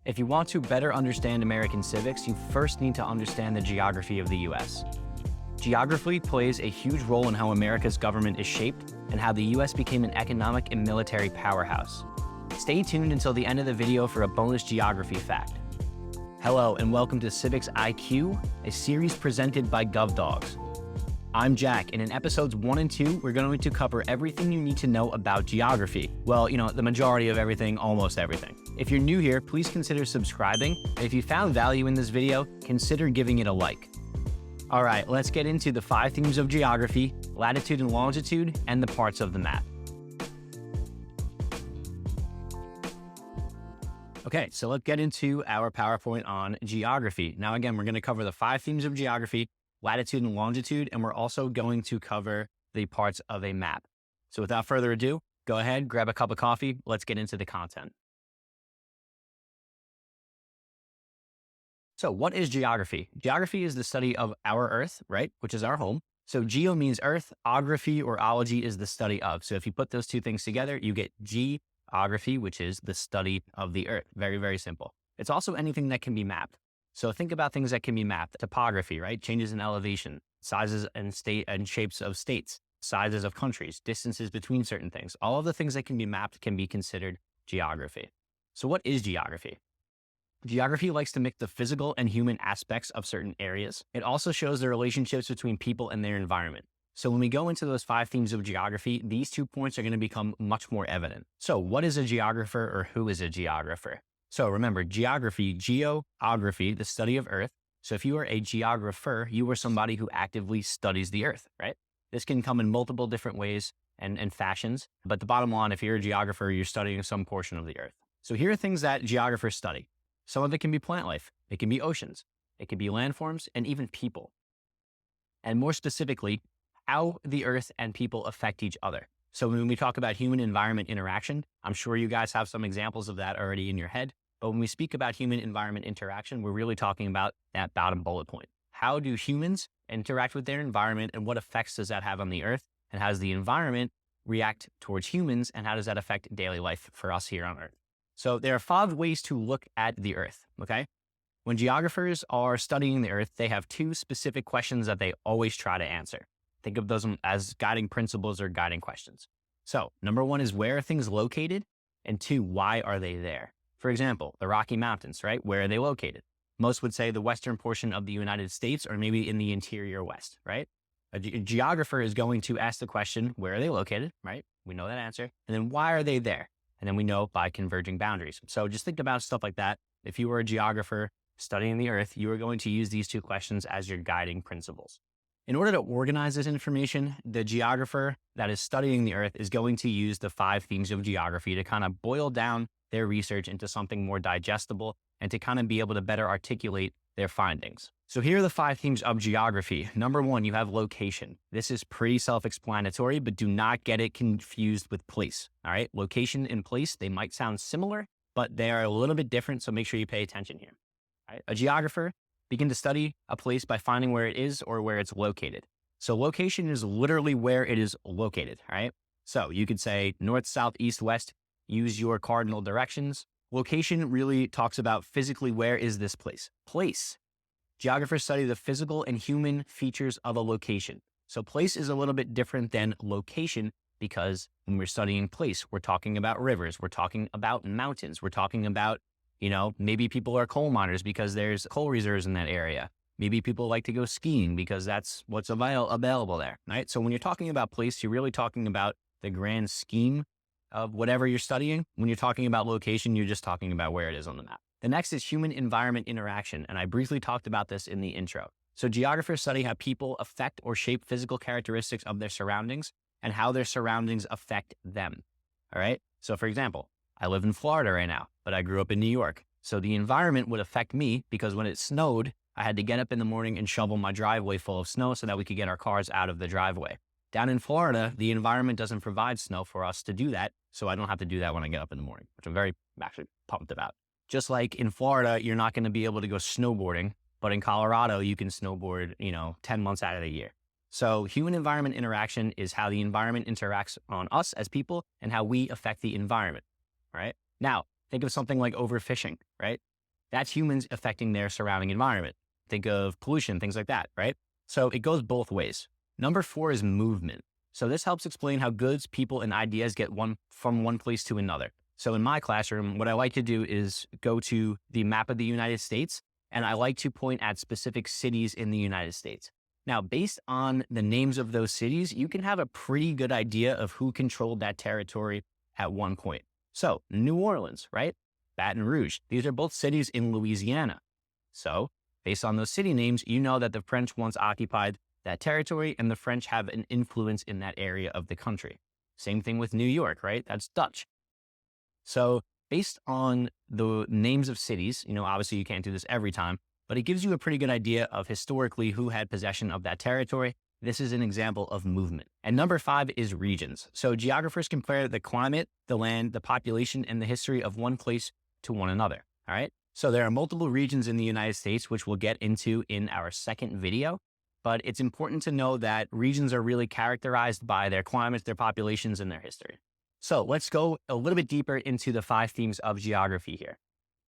If you want to better understand American civics, you first need to understand the geography of the US. Geography plays a huge role in how America's government is shaped and how the US became an economic and military powerhouse. Stay tuned until the end of the video for a bonus geography fact. Hello and welcome to Civics IQ, a series presented by GovDogs. I'm Jack, and in episodes 1 and 2, we're going to cover everything you need to know about geography. Well, the majority of everything, almost everything. If you're new here, please consider subscribing, and if you found value in this video, consider giving it a like. All right, let's get into the 5 themes of geography, latitude and longitude, and the parts of the map. Okay, so let's get into our PowerPoint on geography. Now, again, we're going to cover the 5 themes of geography, latitude and longitude, and we're also going to cover the parts of a map. So without further ado, go ahead, grab a cup of coffee. Let's get into the content. So what is geography? Geography is the study of our Earth, right? Which is our home. So geo means Earth, ography or ology is the study of. So if you put those two things together, you get geography, which is the study of the Earth. Very, very simple. It's also anything that can be mapped. So think about things that can be mapped. Topography, right? Changes in elevation, sizes and shapes of states, sizes of countries, distances between certain things. All of the things that can be mapped can be considered geography. So what is geography? Geography likes to mix the physical and human aspects of certain areas. It also shows the relationships between people and their environment. So when we go into those 5 themes of geography, these 2 points are going to become much more evident. So what is a geographer, or who is a geographer? So remember, geography, geography, the study of Earth. So if you are a geographer, you are somebody who actively studies the Earth, right? This can come in multiple different ways and fashions. But the bottom line, if you're a geographer, you're studying some portion of the Earth. So here are things that geographers study. Some of it can be plant life. It can be oceans. It can be landforms and even people. And more specifically, how the Earth and people affect each other. So when we talk about human-environment interaction, I'm sure you guys have some examples of that already in your head. But when we speak about human-environment interaction, we're really talking about that bottom bullet point. How do humans interact with their environment, and what effects does that have on the Earth? And how does the environment react towards humans, and how does that affect daily life for us here on Earth? So there are 5 ways to look at the Earth, okay? When geographers are studying the Earth, they have 2 specific questions that they always try to answer. Think of those as guiding principles or guiding questions. So number 1 is, where are things located? And 2, why are they there? For example, the Rocky Mountains, right? Where are they located? Most would say the western portion of the United States, or maybe in the interior west, right? A geographer is going to ask the question, where are they located, right? We know that answer. And then why are they there? And then we know by converging boundaries. So just think about stuff like that. If you were a geographer studying the Earth, you are going to use these 2 questions as your guiding principles. In order to organize this information, the geographer that is studying the Earth is going to use the 5 themes of geography to kind of boil down their research into something more digestible and to kind of be able to better articulate their findings. So here are the 5 themes of geography. Number 1, you have location. This is pretty self-explanatory, but do not get it confused with place. All right. Location and place, they might sound similar, but they are a little bit different. So make sure you pay attention here. All right. A geographer begin to study a place by finding where it is or where it's located. So location is literally where it is located. All right. So you could say north, south, east, west, use your cardinal directions. Location really talks about physically, where is this place? Place. Geographers study the physical and human features of a location. So place is a little bit different than location, because when we're studying place, we're talking about rivers, we're talking about mountains, we're talking about, maybe people are coal miners because there's coal reserves in that area. Maybe people like to go skiing because that's what's available there, right? So when you're talking about place, you're really talking about the grand scheme of whatever you're studying. When you're talking about location, you're just talking about where it is on the map. The next is human-environment interaction, and I briefly talked about this in the intro. So geographers study how people affect or shape physical characteristics of their surroundings and how their surroundings affect them, all right? So for example, I live in Florida right now, but I grew up in New York. So the environment would affect me because when it snowed, I had to get up in the morning and shovel my driveway full of snow so that we could get our cars out of the driveway. Down in Florida, the environment doesn't provide snow for us to do that, so I don't have to do that when I get up in the morning, which I'm very actually pumped about. Just like in Florida, you're not going to be able to go snowboarding, but in Colorado, you can snowboard, 10 months out of the year. So human-environment interaction is how the environment interacts on us as people and how we affect the environment, right? Now, think of something like overfishing, right? That's humans affecting their surrounding environment. Think of pollution, things like that, right? So it goes both ways. Number 4 is movement. So this helps explain how goods, people, and ideas get from one place to another. So in my classroom, what I like to do is go to the map of the United States, and I like to point at specific cities in the United States. Now, based on the names of those cities, you can have a pretty good idea of who controlled that territory at one point. So New Orleans, right? Baton Rouge. These are both cities in Louisiana. So based on those city names, you know that the French once occupied that territory and the French have an influence in that area of the country. Same thing with New York, right? That's Dutch. So based on the names of cities, obviously you can't do this every time, but it gives you a pretty good idea of historically who had possession of that territory. This is an example of movement. And number 5 is regions. So geographers compare the climate, the land, the population, and the history of one place to one another. All right. So there are multiple regions in the United States, which we'll get into in our second video. But it's important to know that regions are really characterized by their climates, their populations, and their history. So let's go a little bit deeper into the 5 themes of geography here.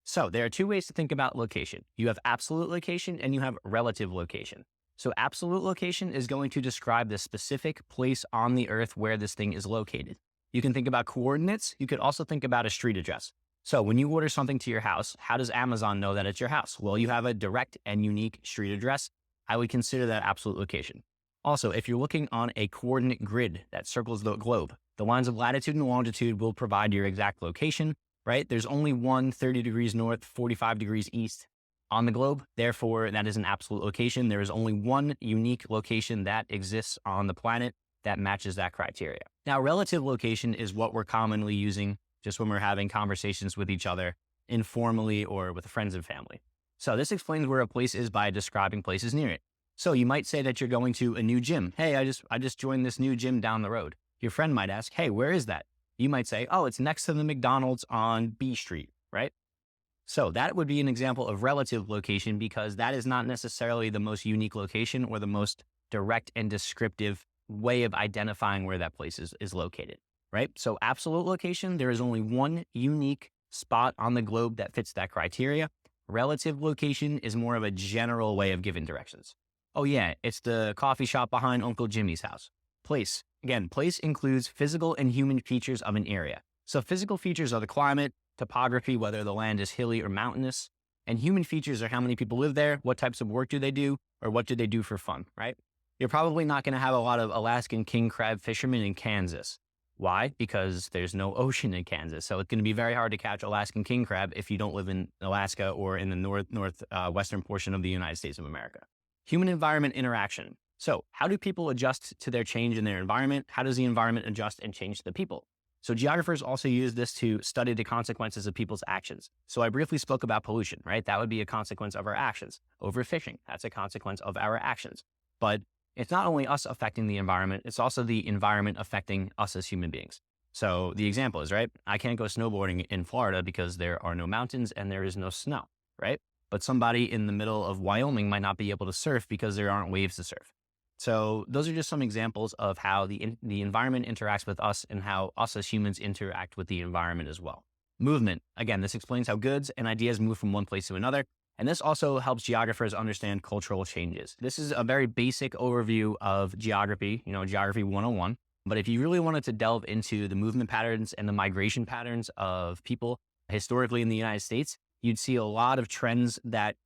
So there are 2 ways to think about location. You have absolute location and you have relative location. So absolute location is going to describe the specific place on the earth where this thing is located. You can think about coordinates. You could also think about a street address. So when you order something to your house, how does Amazon know that it's your house? Well, you have a direct and unique street address. I would consider that absolute location. Also, if you're looking on a coordinate grid that circles the globe, the lines of latitude and longitude will provide your exact location, right? There's only one 30 degrees north, 45 degrees east on the globe. Therefore, that is an absolute location. There is only one unique location that exists on the planet that matches that criteria. Now, relative location is what we're commonly using just when we're having conversations with each other informally or with friends and family. So this explains where a place is by describing places near it. So you might say that you're going to a new gym. Hey, I just joined this new gym down the road. Your friend might ask, hey, where is that? You might say, oh, it's next to the McDonald's on B Street, right? So that would be an example of relative location because that is not necessarily the most unique location or the most direct and descriptive way of identifying where that place is located, right? So absolute location, there is only one unique spot on the globe that fits that criteria. Relative location is more of a general way of giving directions. Oh yeah, it's the coffee shop behind Uncle Jimmy's house. Place. Again, place includes physical and human features of an area. So physical features are the climate, topography, whether the land is hilly or mountainous, and human features are how many people live there, what types of work do they do, or what do they do for fun, right? You're probably not going to have a lot of Alaskan king crab fishermen in Kansas. Why? Because there's no ocean in Kansas. So it's going to be very hard to catch Alaskan king crab if you don't live in Alaska or in the northwestern portion of the United States of America. Human environment interaction. So how do people adjust to their change in their environment? How does the environment adjust and change the people? So geographers also use this to study the consequences of people's actions. So I briefly spoke about pollution, right? That would be a consequence of our actions. Overfishing, that's a consequence of our actions. But it's not only us affecting the environment, it's also the environment affecting us as human beings. So the example is, right, I can't go snowboarding in Florida because there are no mountains and there is no snow, right? But somebody in the middle of Wyoming might not be able to surf because there aren't waves to surf. So those are just some examples of how the environment interacts with us and how us as humans interact with the environment as well. Movement. Again, this explains how goods and ideas move from one place to another. And this also helps geographers understand cultural changes. This is a very basic overview of geography, Geography 101. But if you really wanted to delve into the movement patterns and the migration patterns of people historically in the United States, you'd see a lot of trends that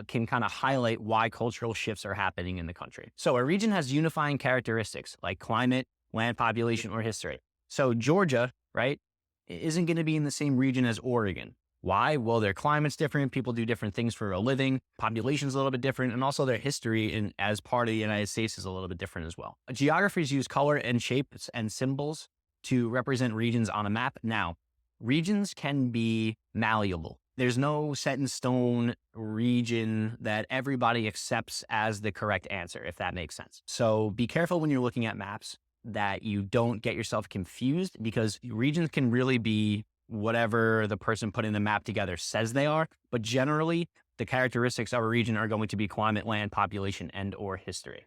can kind of highlight why cultural shifts are happening in the country. So a region has unifying characteristics like climate, land population, or history. So Georgia, right, isn't going to be in the same region as Oregon. Why? Well, their climate's different. People do different things for a living. Population's a little bit different. And also their history as part of the United States is a little bit different as well. Geographers use color and shapes and symbols to represent regions on a map. Now, regions can be malleable. There's no set in stone region that everybody accepts as the correct answer, if that makes sense. So be careful when you're looking at maps that you don't get yourself confused because regions can really be whatever the person putting the map together says they are. But generally, the characteristics of a region are going to be climate, land, population, and or history.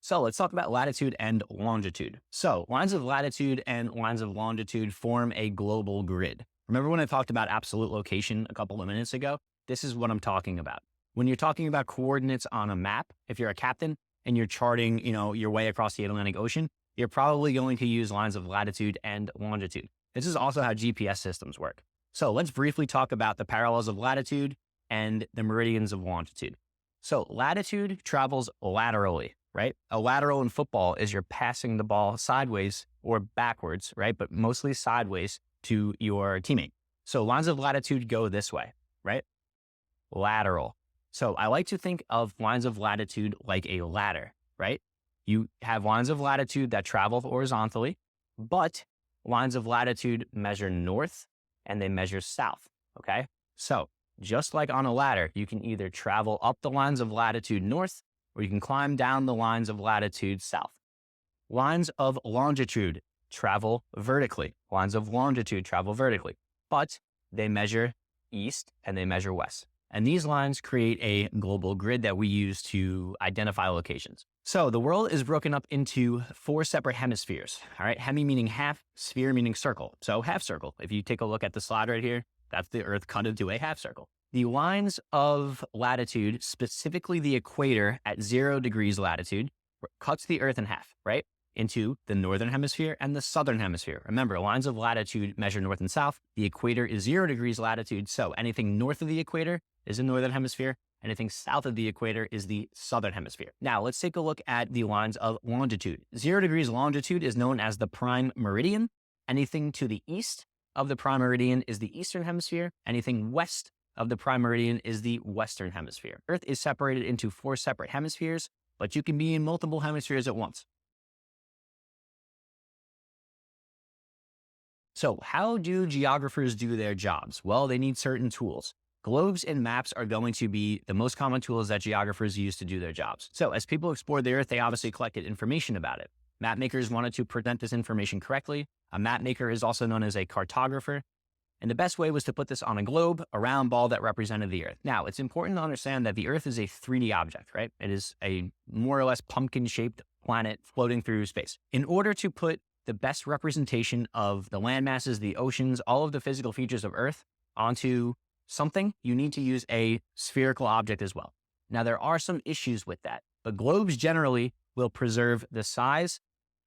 So let's talk about latitude and longitude. So lines of latitude and lines of longitude form a global grid. Remember when I talked about absolute location a couple of minutes ago? This is what I'm talking about. When you're talking about coordinates on a map, if you're a captain and you're charting, your way across the Atlantic Ocean, you're probably going to use lines of latitude and longitude. This is also how GPS systems work. So let's briefly talk about the parallels of latitude and the meridians of longitude. So latitude travels laterally, right? A lateral in football is you're passing the ball sideways or backwards, right? But mostly sideways to your teammate. So lines of latitude go this way, right? Lateral. So I like to think of lines of latitude like a ladder, right? You have lines of latitude that travel horizontally, but lines of latitude measure north and they measure south, okay? So just like on a ladder, you can either travel up the lines of latitude north or you can climb down the lines of latitude south. Lines of longitude travel vertically. Lines of longitude travel vertically, but they measure east and they measure west. And these lines create a global grid that we use to identify locations. So the world is broken up into 4 separate hemispheres. All right. Hemi meaning half, sphere meaning circle. So half circle. If you take a look at the slide right here, that's the Earth cut into a half circle. The lines of latitude, specifically the equator at 0 degrees latitude, cuts the Earth in half, right? Into the northern hemisphere and the southern hemisphere. Remember, lines of latitude measure north and south. The equator is 0 degrees latitude. So anything north of the equator is the northern hemisphere. Anything south of the equator is the southern hemisphere. Now, let's take a look at the lines of longitude. 0 degrees longitude is known as the prime meridian. Anything to the east of the prime meridian is the eastern hemisphere. Anything west of the prime meridian is the western hemisphere. Earth is separated into 4 separate hemispheres, but you can be in multiple hemispheres at once. So how do geographers do their jobs? Well, they need certain tools. Globes and maps are going to be the most common tools that geographers use to do their jobs. So as people explored the Earth, they obviously collected information about it. Map makers wanted to present this information correctly. A map maker is also known as a cartographer. And the best way was to put this on a globe, a round ball that represented the Earth. Now, it's important to understand that the Earth is a 3D object, right? It is a more or less pumpkin-shaped planet floating through space. In order to put the best representation of the land masses, the oceans, all of the physical features of Earth onto something, you need to use a spherical object as well. Now, there are some issues with that, but globes generally will preserve the size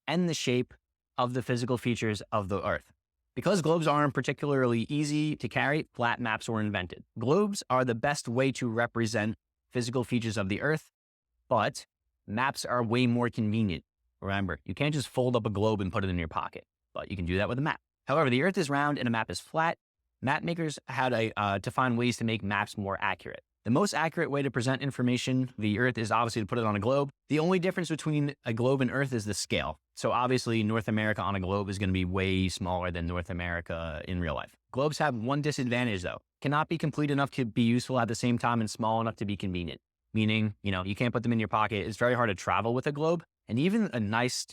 and the shape of the physical features of the Earth. Because globes aren't particularly easy to carry, flat maps were invented. Globes are the best way to represent physical features of the Earth, but maps are way more convenient. Remember, you can't just fold up a globe and put it in your pocket, but you can do that with a map. However, the Earth is round and a map is flat. Map makers had to find ways to make maps more accurate. The most accurate way to present information, the Earth, is obviously to put it on a globe. The only difference between a globe and Earth is the scale. So obviously, North America on a globe is going to be way smaller than North America in real life. Globes have one disadvantage, though. Cannot be complete enough to be useful at the same time and small enough to be convenient. Meaning, you can't put them in your pocket. It's very hard to travel with a globe. And even a nice,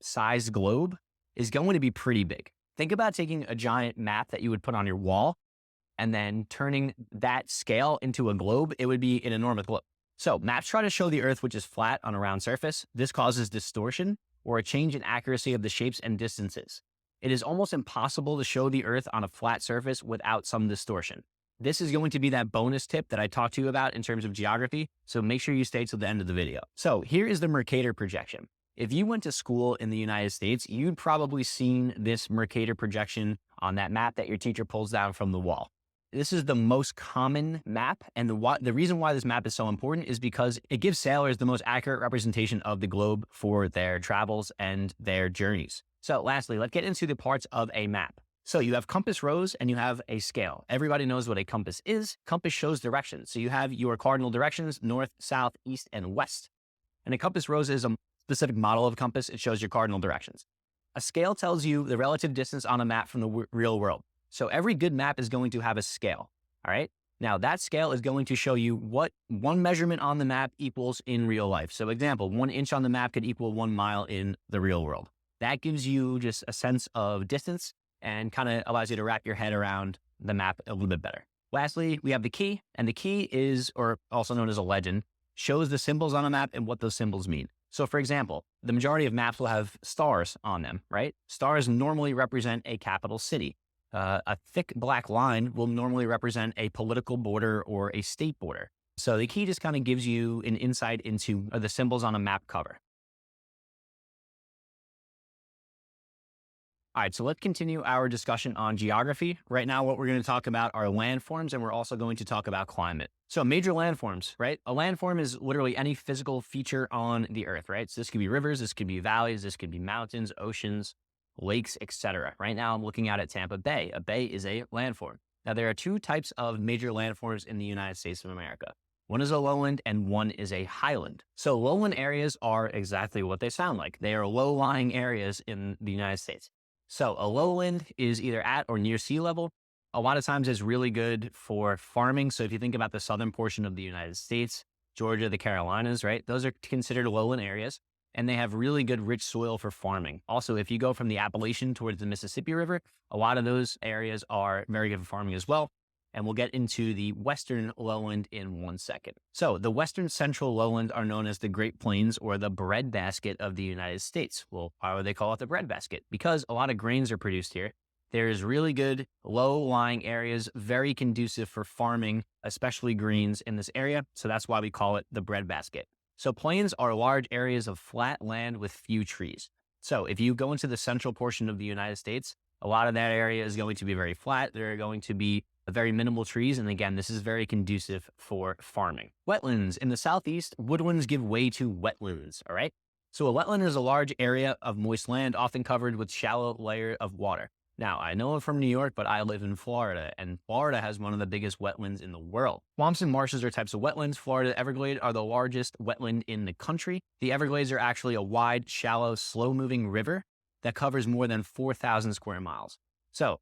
sized globe is going to be pretty big. Think about taking a giant map that you would put on your wall and then turning that scale into a globe. It would be an enormous globe. So maps try to show the Earth, which is flat on a round surface. This causes distortion or a change in accuracy of the shapes and distances. It is almost impossible to show the Earth on a flat surface without some distortion. This is going to be that bonus tip that I talked to you about in terms of geography, so make sure you stay till the end of the video. So here is the Mercator projection. If you went to school in the United States, you'd probably seen this Mercator projection on that map that your teacher pulls down from the wall. This is the most common map, and the reason why this map is so important is because it gives sailors the most accurate representation of the globe for their travels and their journeys. So lastly, let's get into the parts of a map. So you have compass rose and you have a scale. Everybody knows what a compass is. Compass shows directions. So you have your cardinal directions, north, south, east, and west. And a compass rose is a specific model of compass. It shows your cardinal directions. A scale tells you the relative distance on a map from the real world. So every good map is going to have a scale. All right. Now that scale is going to show you what one measurement on the map equals in real life. So example, 1 inch on the map could equal 1 mile in the real world. That gives you just a sense of distance and kind of allows you to wrap your head around the map a little bit better. Lastly, we have the key, and the key is, or also known as a legend, shows the symbols on a map and what those symbols mean. So for example, the majority of maps will have stars on them, right? Stars normally represent a capital city. A thick black line will normally represent a political border or a state border. So the key just kind of gives you an insight into the symbols on a map cover. All right, so let's continue our discussion on geography. Right now, what we're going to talk about are landforms, and we're also going to talk about climate. So major landforms, right? A landform is literally any physical feature on the earth, right? So this could be rivers, this could be valleys, this could be mountains, oceans, lakes, etc. Right now, I'm looking out at Tampa Bay. A bay is a landform. Now, there are two types of major landforms in the United States of America. One is a lowland and one is a highland. So lowland areas are exactly what they sound like. They are low-lying areas in the United States. So a lowland is either at or near sea level. A lot of times it's really good for farming. So if you think about the southern portion of the United States, Georgia, the Carolinas, right? Those are considered lowland areas, and they have really good rich soil for farming. Also, if you go from the Appalachian towards the Mississippi River, a lot of those areas are very good for farming as well. And we'll get into the western lowland in 1 second. So the western central lowland are known as the Great Plains or the breadbasket of the United States. Well, why would they call it the breadbasket? Because a lot of grains are produced here. There's really good low-lying areas, very conducive for farming, especially greens in this area. So that's why we call it the breadbasket. So plains are large areas of flat land with few trees. So if you go into the central portion of the United States, a lot of that area is going to be very flat. There are going to be very minimal trees. And again, this is very conducive for farming. Wetlands. In the southeast, woodlands give way to wetlands, all right? So a wetland is a large area of moist land, often covered with shallow layer of water. Now, I know I'm from New York, but I live in Florida, and Florida has one of the biggest wetlands in the world. Swamps and marshes are types of wetlands. Florida Everglades are the largest wetland in the country. The Everglades are actually a wide, shallow, slow-moving river that covers more than 4,000 square miles. So,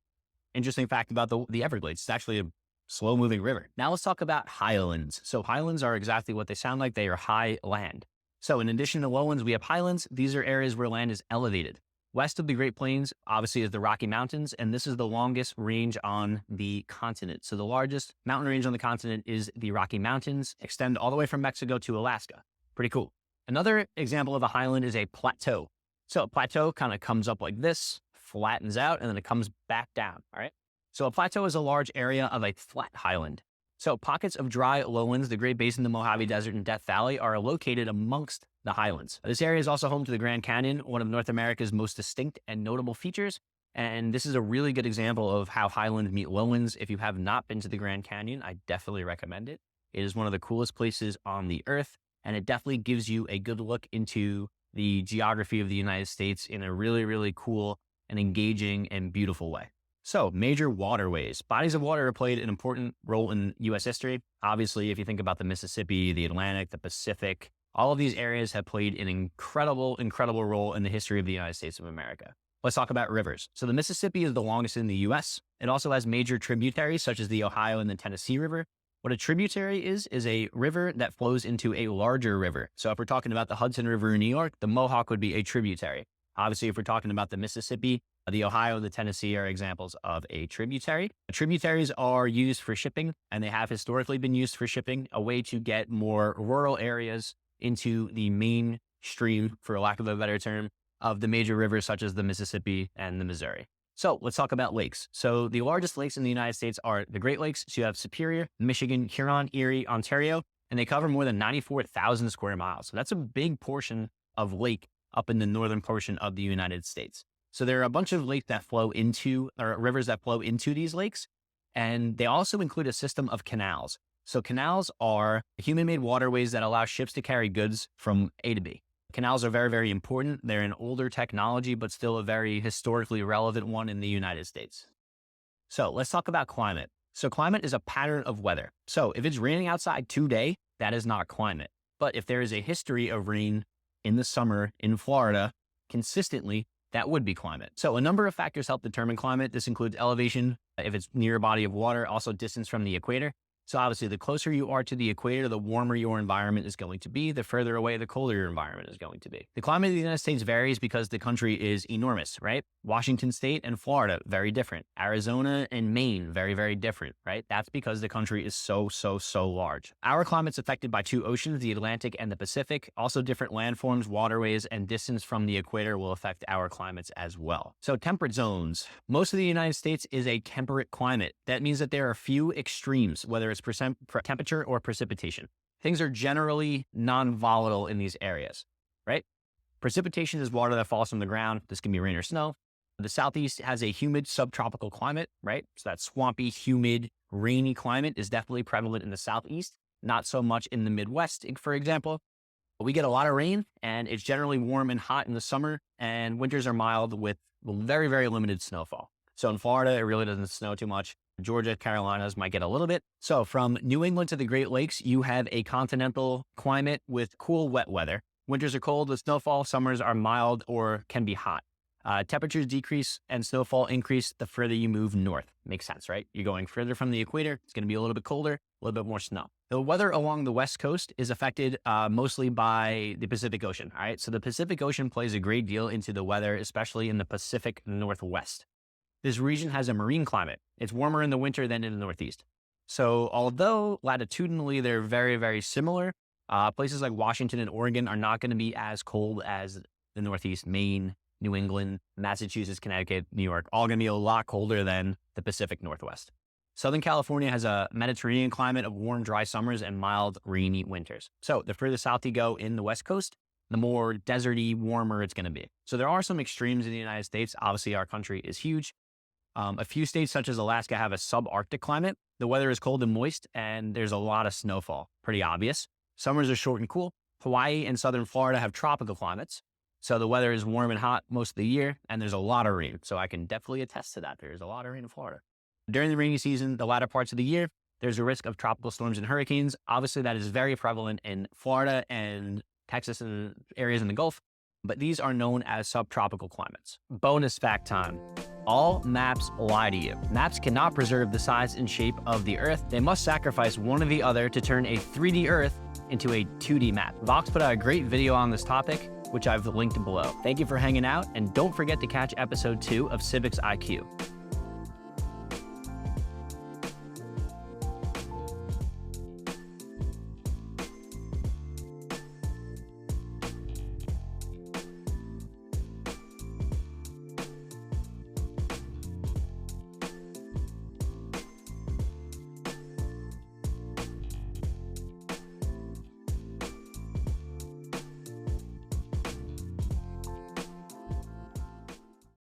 interesting fact about the Everglades. It's actually a slow-moving river. Now let's talk about highlands. So highlands are exactly what they sound like. They are high land. So in addition to lowlands, we have highlands. These are areas where land is elevated. West of the Great Plains, obviously, is the Rocky Mountains, and this is the longest range on the continent. So the largest mountain range on the continent is the Rocky Mountains, extend all the way from Mexico to Alaska. Pretty cool. Another example of a highland is a plateau. So a plateau kind of comes up like this, flattens out, and then it comes back down, all right? So a plateau is a large area of a flat highland. So pockets of dry lowlands, the Great Basin, the Mojave Desert, and Death Valley are located amongst the highlands. This area is also home to the Grand Canyon, one of North America's most distinct and notable features. And this is a really good example of how highlands meet lowlands. If you have not been to the Grand Canyon, I definitely recommend it. It is one of the coolest places on the earth, and it definitely gives you a good look into the geography of the United States in a really, really cool and engaging and beautiful way. So major waterways. Bodies of water have played an important role in U.S. history. Obviously, if you think about the Mississippi, the Atlantic, the Pacific, all of these areas have played an incredible, incredible role in the history of the United States of America. Let's talk about rivers. So the Mississippi is the longest in the U.S. It also has major tributaries such as the Ohio and the Tennessee River. What a tributary is a river that flows into a larger river. So if we're talking about the Hudson River in New York, the Mohawk would be a tributary. Obviously, if we're talking about the Mississippi, the Ohio and the Tennessee are examples of a tributary. Tributaries are used for shipping, and they have historically been used for shipping, a way to get more rural areas into the main stream, for lack of a better term, of the major rivers such as the Mississippi and the Missouri. So let's talk about lakes. So the largest lakes in the United States are the Great Lakes. So you have Superior, Michigan, Huron, Erie, Ontario, and they cover more than 94,000 square miles. So that's a big portion of lake up in the northern portion of the United States. So there are a bunch of lakes that flow into, or rivers that flow into these lakes, and they also include a system of canals. So canals are human-made waterways that allow ships to carry goods from A to B. Canals are very, very important. They're an older technology, but still a very historically relevant one in the United States. So let's talk about climate. So climate is a pattern of weather. So if it's raining outside today, that is not climate. But if there is a history of rain in the summer in Florida consistently, that would be climate. So a number of factors help determine climate. This includes elevation, if it's near a body of water, also distance from the equator. So obviously, the closer you are to the equator, the warmer your environment is going to be. The further away, the colder your environment is going to be. The climate of the United States varies because the country is enormous, right? Washington State and Florida, very different. Arizona and Maine, very, very different, right? That's because the country is so large. Our climate's affected by two oceans, the Atlantic and the Pacific. Also, different landforms, waterways, and distance from the equator will affect our climates as well. So temperate zones. Most of the United States is a temperate climate. That means that there are few extremes, whether it's temperature or precipitation. Things are generally non-volatile in these areas, right? Precipitation is water that falls from the ground. This can be rain or snow. The Southeast has a humid subtropical climate, right? So that swampy, humid, rainy climate is definitely prevalent in the Southeast, not so much in the Midwest, for example. We get a lot of rain, and it's generally warm and hot in the summer, and winters are mild with very, very limited snowfall. So in Florida, it really doesn't snow too much. Georgia, Carolinas might get a little bit. So from New England to the Great Lakes, you have a continental climate with cool, wet weather. Winters are cold with snowfall. Summers are mild or can be hot. Temperatures decrease and snowfall increase the further you move north. Makes sense, right? You're going further from the equator. It's going to be a little bit colder, a little bit more snow. The weather along the West Coast is affected mostly by the Pacific Ocean. All right. So the Pacific Ocean plays a great deal into the weather, especially in the Pacific Northwest. This region has a marine climate. It's warmer in the winter than in the Northeast. So although latitudinally they're very, very similar, places like Washington and Oregon are not going to be as cold as the Northeast. Maine, New England, Massachusetts, Connecticut, New York, all going to be a lot colder than the Pacific Northwest. Southern California has a Mediterranean climate of warm, dry summers and mild, rainy winters. So the further south you go in the West Coast, the more deserty, warmer it's going to be. So there are some extremes in the United States. Obviously, our country is huge. A few states such as Alaska have a subarctic climate. The weather is cold and moist, and there's a lot of snowfall. Pretty obvious. Summers are short and cool. Hawaii and southern Florida have tropical climates. So the weather is warm and hot most of the year, and there's a lot of rain. So I can definitely attest to that. There's a lot of rain in Florida. During the rainy season, the latter parts of the year, there's a risk of tropical storms and hurricanes. Obviously, that is very prevalent in Florida and Texas and areas in the Gulf, but these are known as subtropical climates. Bonus fact time. All maps lie to you. Maps cannot preserve the size and shape of the Earth. They must sacrifice one or the other to turn a 3D Earth into a 2D map. Vox put out a great video on this topic, which I've linked below. Thank you for hanging out, and don't forget to catch episode 2 of Civics IQ.